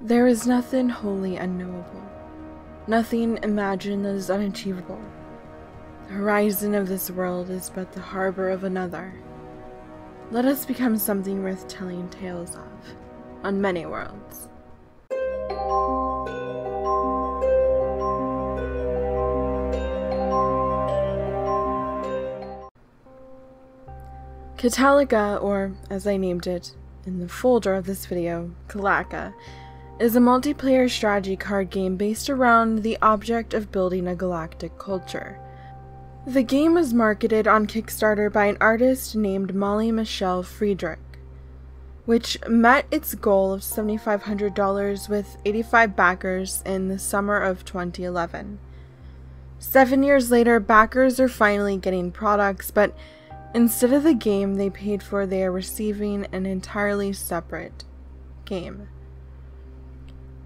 There is nothing wholly unknowable, nothing imagined that is unachievable. The horizon of this world is but the harbor of another. Let us become something worth telling tales of, on many worlds. Katalyka, or as I named it in the folder of this video, Katalyka, is a multiplayer strategy card game based around the object of building a galactic culture. The game was marketed on Kickstarter by an artist named Michelle Friedrich, which met its goal of $7,500 with 85 backers in the summer of 2011. 7 years later, backers are finally getting products, but instead of the game they paid for, they are receiving an entirely separate game.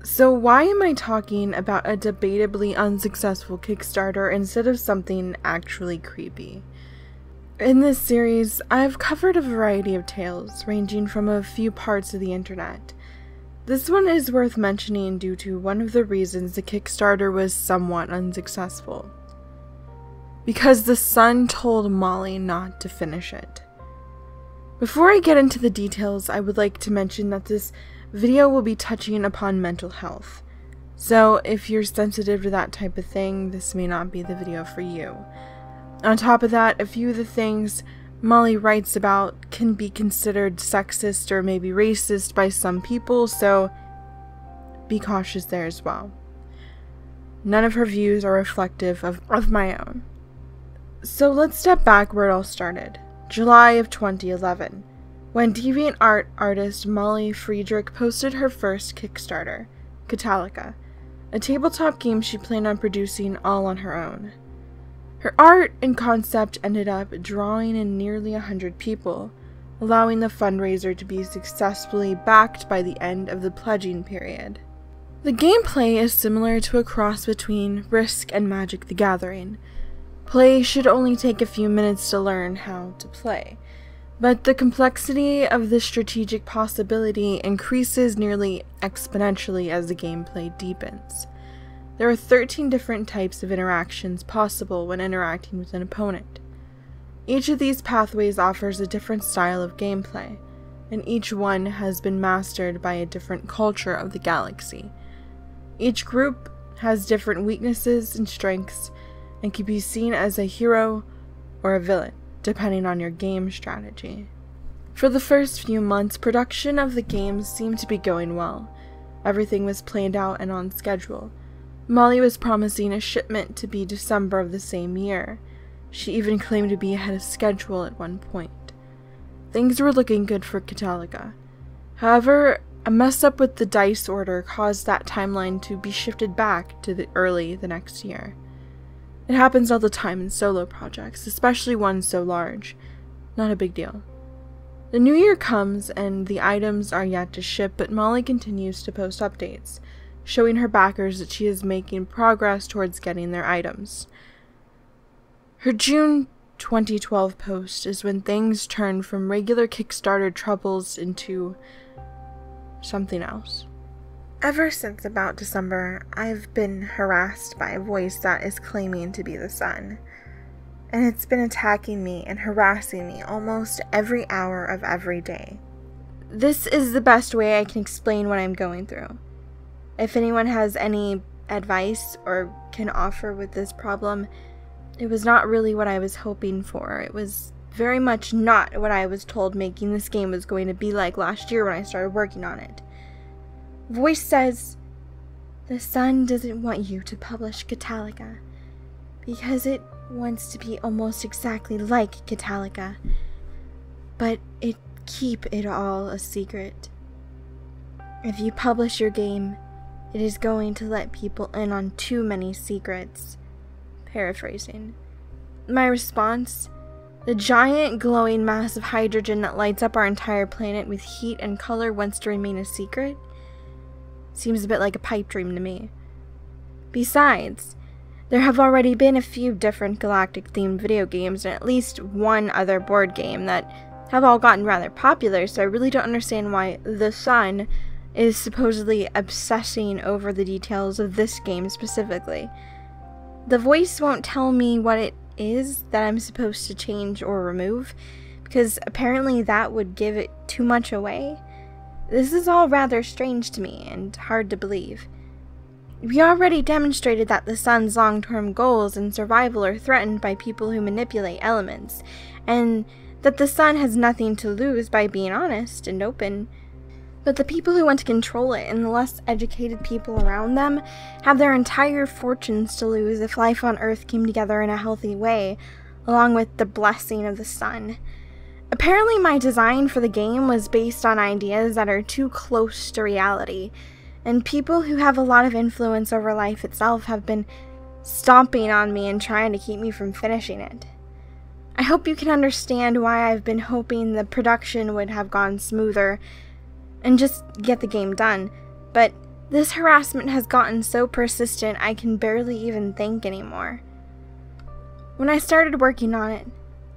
So why am I talking about a debatably unsuccessful Kickstarter instead of something actually creepy? In this series, I've covered a variety of tales, ranging from a few parts of the internet. This one is worth mentioning due to one of the reasons the Kickstarter was somewhat unsuccessful. Because the Sun told Molly not to finish it. Before I get into the details, I would like to mention that this video will be touching upon mental health. So if you're sensitive to that type of thing, this may not be the video for you. On top of that, a few of the things Molly writes about can be considered sexist or maybe racist by some people, so be cautious there as well. None of her views are reflective of my own. So let's step back where it all started. July of 2011, when DeviantArt artist Molly Friedrich posted her first Kickstarter, Katalyka, a tabletop game she planned on producing all on her own. Her art and concept ended up drawing in nearly 100 people, allowing the fundraiser to be successfully backed by the end of the pledging period. The gameplay is similar to a cross between Risk and Magic the Gathering. Play should only take a few minutes to learn how to play, but the complexity of the strategic possibility increases nearly exponentially as the gameplay deepens. There are 13 different types of interactions possible when interacting with an opponent. Each of these pathways offers a different style of gameplay, and each one has been mastered by a different culture of the galaxy. Each group has different weaknesses and strengths, and can be seen as a hero or a villain, depending on your game strategy. For the first few months, production of the game seemed to be going well. Everything was planned out and on schedule. Molly was promising a shipment to be December of the same year. She even claimed to be ahead of schedule at one point. Things were looking good for Katalyka. However, a mess up with the dice order caused that timeline to be shifted back to early the next year. It happens all the time in solo projects, especially one so large. Not a big deal. The new year comes and the items are yet to ship, but Molly continues to post updates, showing her backers that she is making progress towards getting their items. Her June 2012 post is when things turn from regular Kickstarter troubles into something else. Ever since about December, I've been harassed by a voice that is claiming to be the Sun, and it's been attacking me and harassing me almost every hour of every day. This is the best way I can explain what I'm going through. If anyone has any advice or can offer with this problem, it was not really what I was hoping for. It was very much not what I was told making this game was going to be like last year when I started working on it. Voice says, "The Sun doesn't want you to publish Katalyka because it wants to be almost exactly like Katalyka, but keep it all a secret. If you publish your game, it is going to let people in on too many secrets." Paraphrasing. My response: "The giant glowing mass of hydrogen that lights up our entire planet with heat and color wants to remain a secret? Seems a bit like a pipe dream to me. Besides, there have already been a few different galactic-themed video games and at least one other board game that have all gotten rather popular, so I really don't understand why the Sun is supposedly obsessing over the details of this game specifically. The voice won't tell me what it is that I'm supposed to change or remove, because apparently that would give it too much away. This is all rather strange to me and hard to believe. We already demonstrated that the sun's long-term goals and survival are threatened by people who manipulate elements, and that the sun has nothing to lose by being honest and open. But the people who want to control it and the less educated people around them have their entire fortunes to lose if life on Earth came together in a healthy way, along with the blessing of the sun. Apparently my design for the game was based on ideas that are too close to reality, and people who have a lot of influence over life itself have been stomping on me and trying to keep me from finishing it. I hope you can understand why I've been hoping the production would have gone smoother and just get the game done, but this harassment has gotten so persistent I can barely even think anymore. When I started working on it,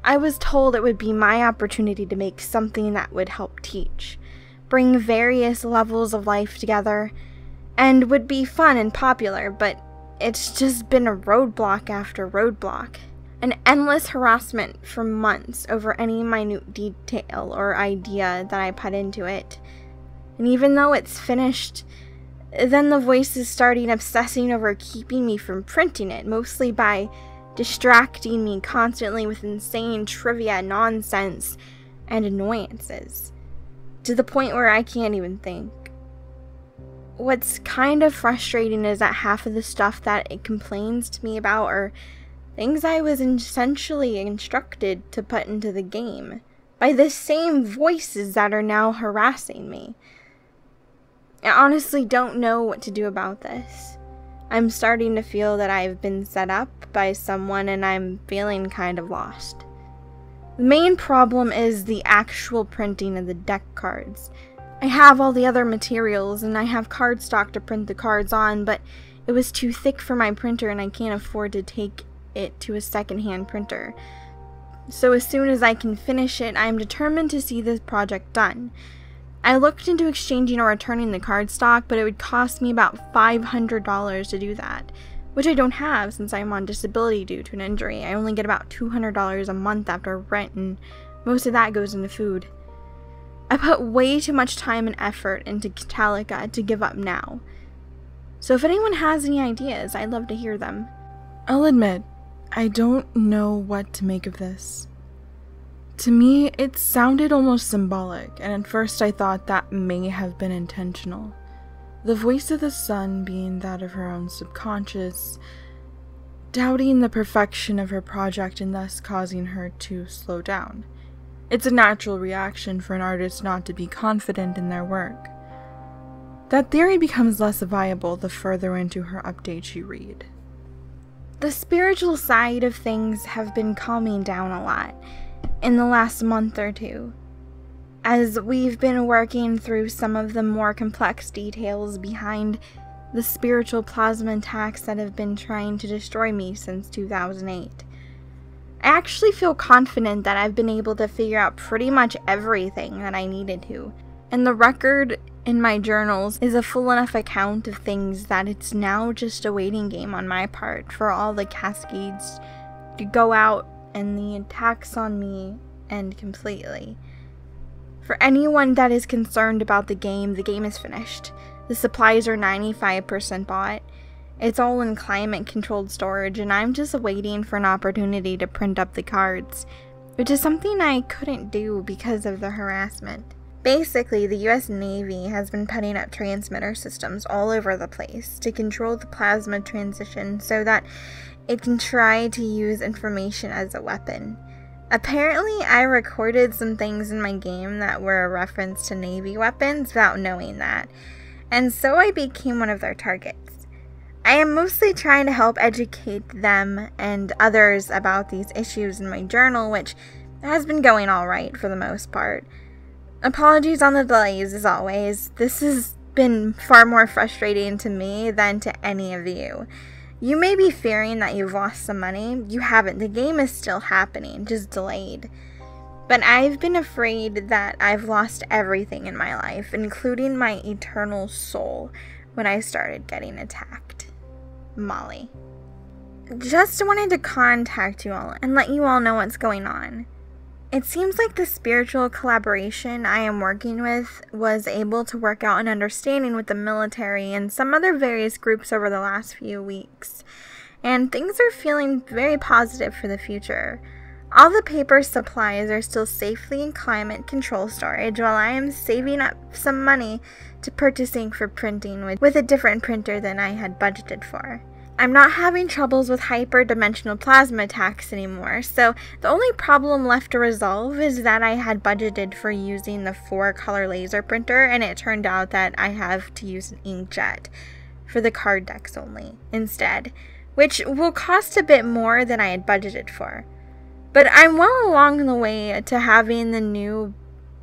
I was told it would be my opportunity to make something that would help teach, bring various levels of life together, and would be fun and popular, but it's just been a roadblock after roadblock. An endless harassment for months over any minute detail or idea that I put into it. And even though it's finished, then the voices started obsessing over keeping me from printing it, mostly by distracting me constantly with insane trivia, nonsense, and annoyances, to the point where I can't even think. What's kind of frustrating is that half of the stuff that it complains to me about are things I was essentially instructed to put into the game by the same voices that are now harassing me. I honestly don't know what to do about this. I'm starting to feel that I've been set up by someone and I'm feeling kind of lost. The main problem is the actual printing of the deck cards. I have all the other materials and I have cardstock to print the cards on, but it was too thick for my printer and I can't afford to take it to a secondhand printer. So as soon as I can finish it, I am determined to see this project done. I looked into exchanging or returning the cardstock, but it would cost me about $500 to do that, which I don't have since I'm on disability due to an injury. I only get about $200 a month after rent, and most of that goes into food. I put way too much time and effort into Katalyka to give up now. So if anyone has any ideas, I'd love to hear them. I'll admit, I don't know what to make of this. To me, it sounded almost symbolic, and at first I thought that may have been intentional. The voice of the sun being that of her own subconscious, doubting the perfection of her project and thus causing her to slow down. It's a natural reaction for an artist not to be confident in their work. That theory becomes less viable the further into her updates you read. The spiritual side of things have been calming down a lot in the last month or two, as we've been working through some of the more complex details behind the spiritual plasma attacks that have been trying to destroy me since 2008. I actually feel confident that I've been able to figure out pretty much everything that I needed to, and the record in my journals is a full enough account of things that it's now just a waiting game on my part for all the cascades to go out and the attacks on me end completely. For anyone that is concerned about the game is finished. The supplies are 95% bought. It's all in climate-controlled storage, and I'm just waiting for an opportunity to print up the cards, which is something I couldn't do because of the harassment. Basically, the US Navy has been putting up transmitter systems all over the place to control the plasma transition so that it can try to use information as a weapon. Apparently, I recorded some things in my game that were a reference to Navy weapons without knowing that, and so I became one of their targets. I am mostly trying to help educate them and others about these issues in my journal, which has been going alright for the most part. Apologies on the delays as always. This has been far more frustrating to me than to any of you. You may be fearing that you've lost some money. You haven't. The game is still happening, just delayed. But I've been afraid that I've lost everything in my life, including my eternal soul, when I started getting attacked. Molly. Just wanted to contact you all and let you all know what's going on. It seems like the spiritual collaboration I am working with was able to work out an understanding with the military and some other various groups over the last few weeks, and things are feeling very positive for the future. All the paper supplies are still safely in climate control storage, while I am saving up some money to purchasing for printing with a different printer than I had budgeted for. I'm not having troubles with hyperdimensional plasma attacks anymore, so the only problem left to resolve is that I had budgeted for using the 4-color laser printer, and it turned out that I have to use an inkjet for the card decks only instead, which will cost a bit more than I had budgeted for. But I'm well along the way to having the new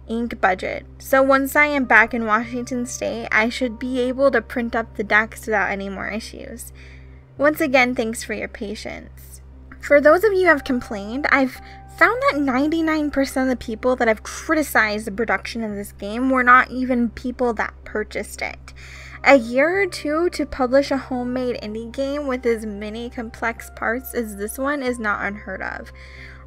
ink budget, so once I am back in Washington State, I should be able to print up the decks without any more issues. Once again, thanks for your patience. For those of you who have complained, I've found that 99% of the people that have criticized the production of this game were not even people that purchased it. A year or two to publish a homemade indie game with as many complex parts as this one is not unheard of.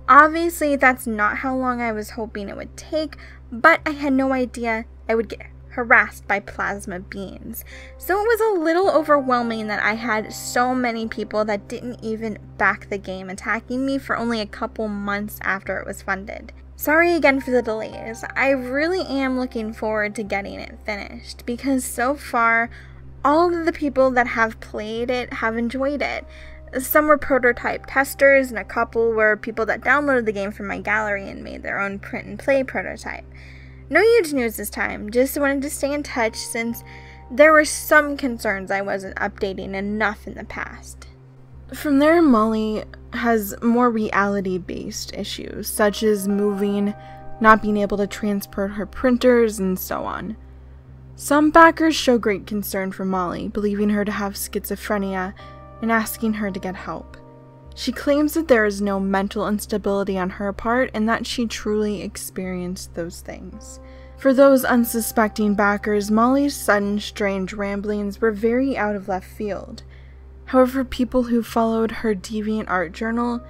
Obviously, that's not how long I was hoping it would take, but I had no idea I would get harassed by plasma beings. So it was a little overwhelming that I had so many people that didn't even back the game attacking me for only a couple months after it was funded. Sorry again for the delays. I really am looking forward to getting it finished because so far all of the people that have played it have enjoyed it. Some were prototype testers and a couple were people that downloaded the game from my gallery and made their own print and play prototype. No huge news this time, just wanted to stay in touch since there were some concerns I wasn't updating enough in the past. From there, Molly has more reality-based issues, such as moving, not being able to transport her printers, and so on. Some backers show great concern for Molly, believing her to have schizophrenia and asking her to get help. She claims that there is no mental instability on her part and that she truly experienced those things. For those unsuspecting backers, Molly's sudden strange ramblings were very out of left field. However, people who followed her deviant art journal,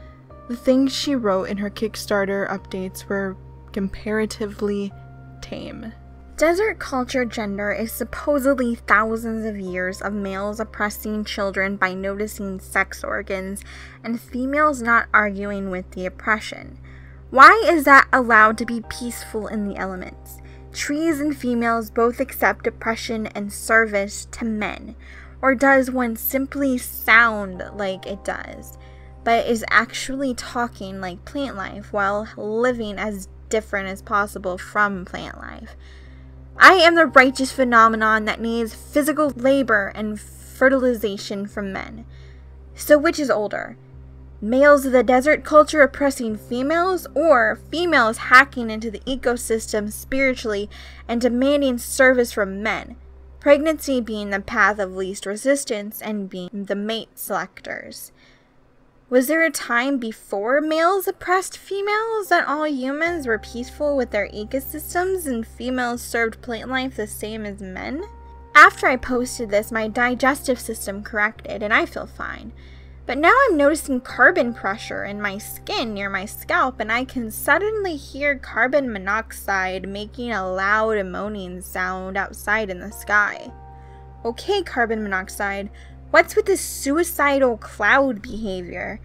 the things she wrote in her Kickstarter updates were comparatively tame. Desert culture gender is supposedly thousands of years of males oppressing children by noticing sex organs and females not arguing with the oppression. Why is that allowed to be peaceful in the elements? Trees and females both accept oppression and service to men. Or does one simply sound like it does, but is actually talking like plant life while living as different as possible from plant life? I am the righteous phenomenon that needs physical labor and fertilization from men. So which is older? Males of the desert culture oppressing females, or females hacking into the ecosystem spiritually and demanding service from men? Pregnancy being the path of least resistance and being the mate selectors. Was there a time before males oppressed females that all humans were peaceful with their ecosystems and females served plant life the same as men? After I posted this, my digestive system corrected and I feel fine. But now I'm noticing carbon pressure in my skin near my scalp and I can suddenly hear carbon monoxide making a loud moaning sound outside in the sky. Okay, carbon monoxide. What's with this suicidal cloud behavior?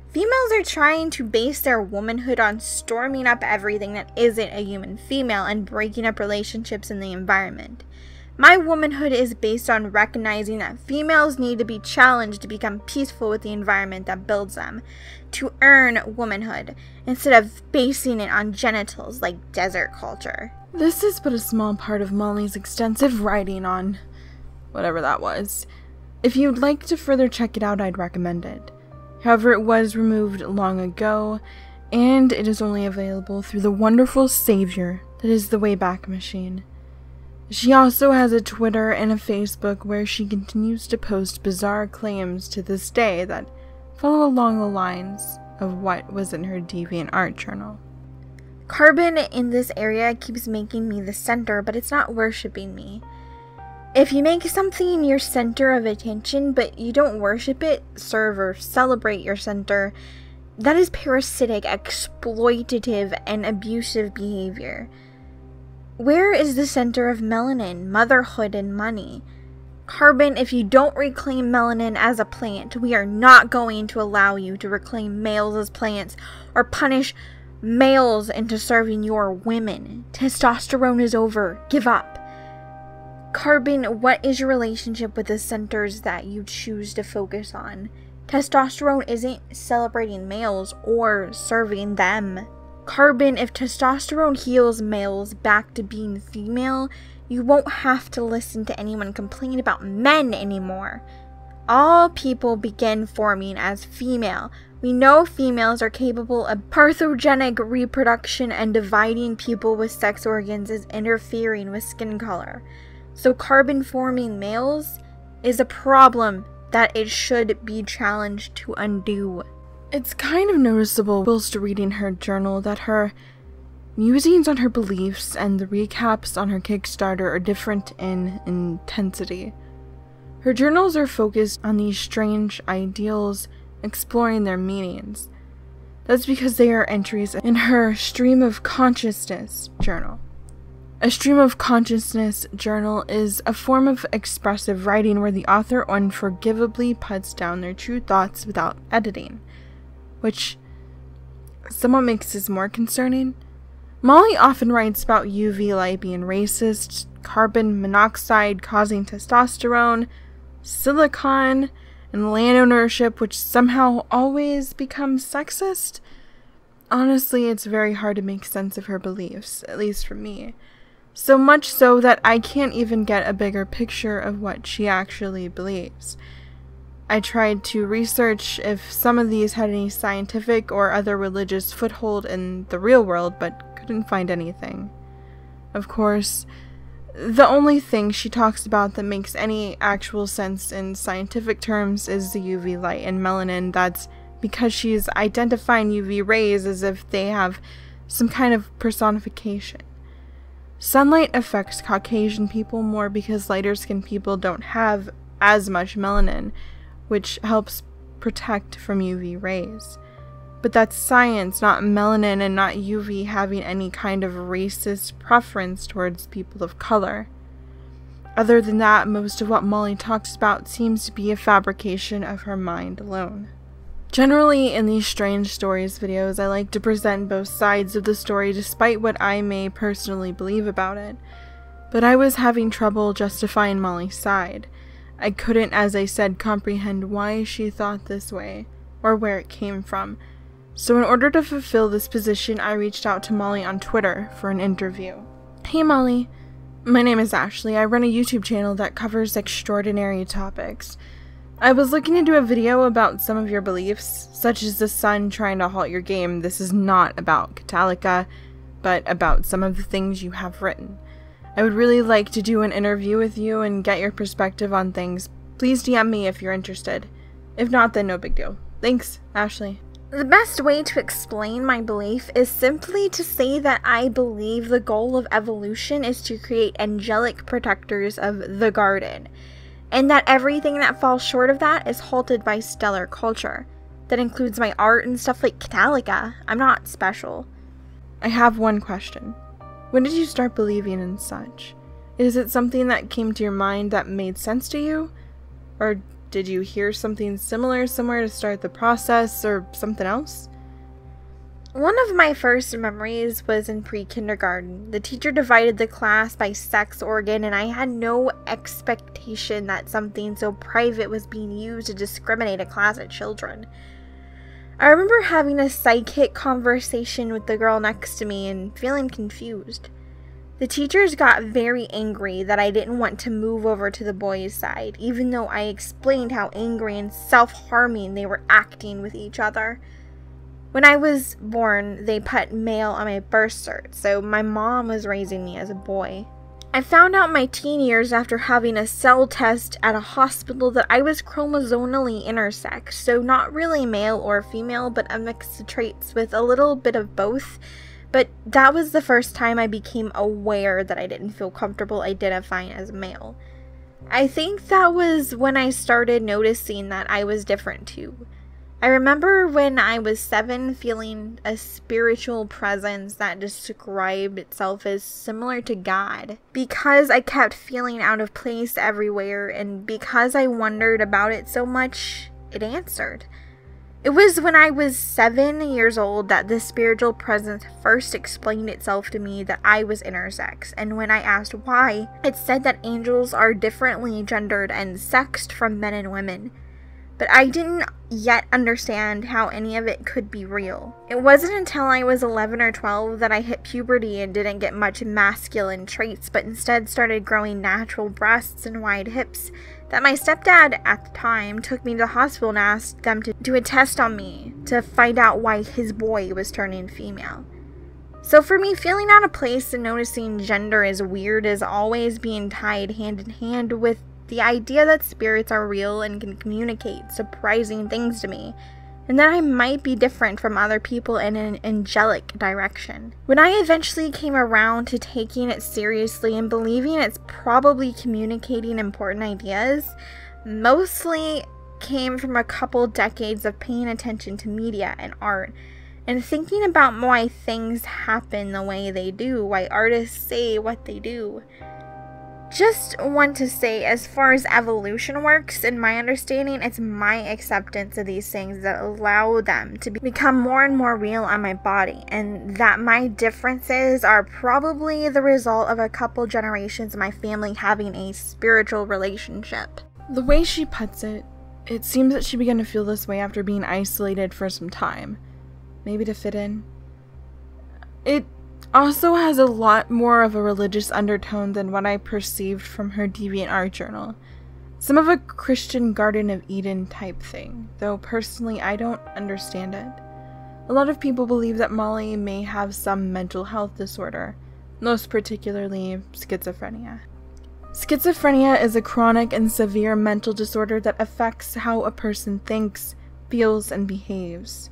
Females are trying to base their womanhood on storming up everything that isn't a human female and breaking up relationships in the environment. My womanhood is based on recognizing that females need to be challenged to become peaceful with the environment that builds them, to earn womanhood, instead of basing it on genitals like desert culture. This is but a small part of Molly's extensive writing on whatever that was. If you'd like to further check it out, I'd recommend it. However, it was removed long ago, and it is only available through the wonderful savior that is the Wayback Machine. She also has a Twitter and a Facebook where she continues to post bizarre claims to this day that follow along the lines of what was in her deviant art journal. Carbon in this area keeps making me the center, but it's not worshipping me. If you make something your center of attention, but you don't worship it, serve, or celebrate your center, that is parasitic, exploitative, and abusive behavior. Where is the center of melanin, motherhood, and money? Carbon, if you don't reclaim melanin as a plant, we are not going to allow you to reclaim males as plants or punish males into serving your women. Testosterone is over. Give up. Carbon, what is your relationship with the centers that you choose to focus on? Testosterone isn't celebrating males or serving them. Carbon, if testosterone heals males back to being female, you won't have to listen to anyone complain about men anymore. All people begin forming as female. We know females are capable of parthogenic reproduction, and dividing people with sex organs is interfering with skin color. So carbon forming males is a problem that it should be challenged to undo. It's kind of noticeable whilst reading her journal that her musings on her beliefs and the recaps on her Kickstarter are different in intensity. Her journals are focused on these strange ideals, exploring their meanings. That's because they are entries in her Stream of Consciousness journal. A stream of consciousness journal is a form of expressive writing where the author unforgivably puts down their true thoughts without editing, which somewhat makes this more concerning. Molly often writes about UV light being racist, carbon monoxide causing testosterone, silicon, and land ownership, which somehow always becomes sexist. Honestly, it's very hard to make sense of her beliefs, at least for me. So much so that I can't even get a bigger picture of what she actually believes. I tried to research if some of these had any scientific or other religious foothold in the real world, but couldn't find anything. Of course, the only thing she talks about that makes any actual sense in scientific terms is the UV light and melanin. That's because she's identifying UV rays as if they have some kind of personification. Sunlight affects Caucasian people more because lighter-skinned people don't have as much melanin, which helps protect from UV rays. But that's science, not melanin, and not UV having any kind of racist preference towards people of color. Other than that, most of what Molly talks about seems to be a fabrication of her mind alone. Generally, in these Strange Stories videos, I like to present both sides of the story despite what I may personally believe about it. But I was having trouble justifying Molly's side. I couldn't, as I said, comprehend why she thought this way, or where it came from. So in order to fulfill this position, I reached out to Molly on Twitter for an interview. Hey Molly, my name is Ashley. I run a YouTube channel that covers extraordinary topics. I was looking to do a video about some of your beliefs, such as the sun trying to halt your game. This is not about Katalyka, but about some of the things you have written. I would really like to do an interview with you and get your perspective on things. Please DM me if you're interested. If not, then no big deal. Thanks, Ashley. The best way to explain my belief is simply to say that I believe the goal of evolution is to create angelic protectors of the garden, and that everything that falls short of that is halted by stellar culture. That includes my art and stuff like Katalyka. I'm not special. I have one question. When did you start believing in such? Is it something that came to your mind that made sense to you? Or did you hear something similar somewhere to start the process, or something else? One of my first memories was in pre-kindergarten. The teacher divided the class by sex organ, and I had no expectation that something so private was being used to discriminate a class of children. I remember having a psychic conversation with the girl next to me and feeling confused. The teachers got very angry that I didn't want to move over to the boys' side, even though I explained how angry and self-harming they were acting with each other. When I was born, they put male on my birth cert, so my mom was raising me as a boy. I found out my teen years after having a cell test at a hospital that I was chromosomally intersex, so not really male or female, but a mix of traits with a little bit of both, but that was the first time I became aware that I didn't feel comfortable identifying as male. I think that was when I started noticing that I was different too. I remember when I was 7 feeling a spiritual presence that described itself as similar to God. Because I kept feeling out of place everywhere, and because I wondered about it so much, it answered. It was when I was 7 years old that this spiritual presence first explained itself to me that I was intersex, and when I asked why, it said that angels are differently gendered and sexed from men and women. But I didn't yet understand how any of it could be real. It wasn't until I was 11 or 12 that I hit puberty and didn't get much masculine traits, but instead started growing natural breasts and wide hips, that my stepdad at the time took me to the hospital and asked them to do a test on me to find out why his boy was turning female. So for me, feeling out of place and noticing gender as weird is always being tied hand in hand with the idea that spirits are real and can communicate surprising things to me, and that I might be different from other people in an angelic direction. When I eventually came around to taking it seriously and believing it's probably communicating important ideas, mostly came from a couple decades of paying attention to media and art, and thinking about why things happen the way they do, why artists say what they do. Just want to say, as far as evolution works, in my understanding, it's my acceptance of these things that allow them to become more and more real on my body, and that my differences are probably the result of a couple generations of my family having a spiritual relationship. The way she puts it, it seems that she began to feel this way after being isolated for some time. Maybe to fit in. It also has a lot more of a religious undertone than what I perceived from her DeviantArt journal. Some of a Christian Garden of Eden type thing, though personally I don't understand it. A lot of people believe that Molly may have some mental health disorder, most particularly schizophrenia. Schizophrenia is a chronic and severe mental disorder that affects how a person thinks, feels, and behaves.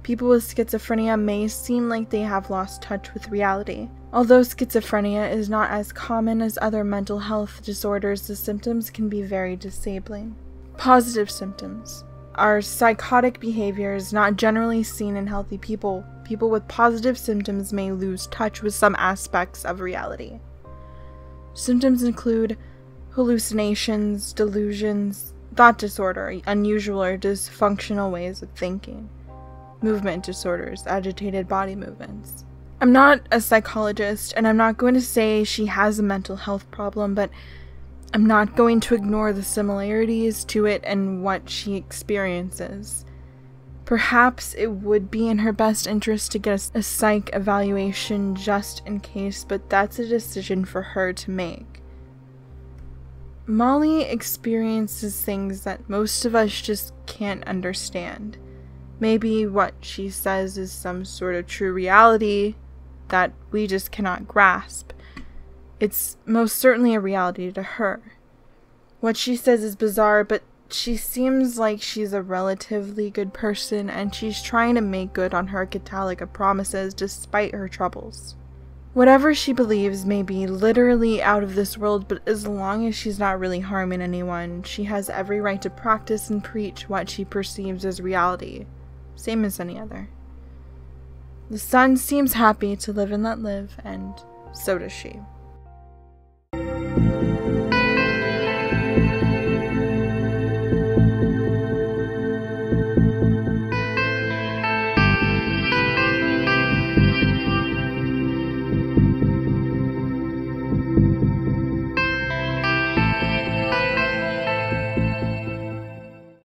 People with schizophrenia may seem like they have lost touch with reality. Although schizophrenia is not as common as other mental health disorders, the symptoms can be very disabling. Positive symptoms are psychotic behaviors not generally seen in healthy people. People with positive symptoms may lose touch with some aspects of reality. Symptoms include hallucinations, delusions, thought disorder, unusual or dysfunctional ways of thinking, movement disorders, agitated body movements. I'm not a psychologist, and I'm not going to say she has a mental health problem, but I'm not going to ignore the similarities to it and what she experiences. Perhaps it would be in her best interest to get a psych evaluation just in case, but that's a decision for her to make. Molly experiences things that most of us just can't understand. Maybe what she says is some sort of true reality that we just cannot grasp. It's most certainly a reality to her. What she says is bizarre, but she seems like she's a relatively good person, and she's trying to make good on her Katalyka promises despite her troubles. Whatever she believes may be literally out of this world, but as long as she's not really harming anyone, she has every right to practice and preach what she perceives as reality. Same as any other. The sun seems happy to live and let live, and so does she.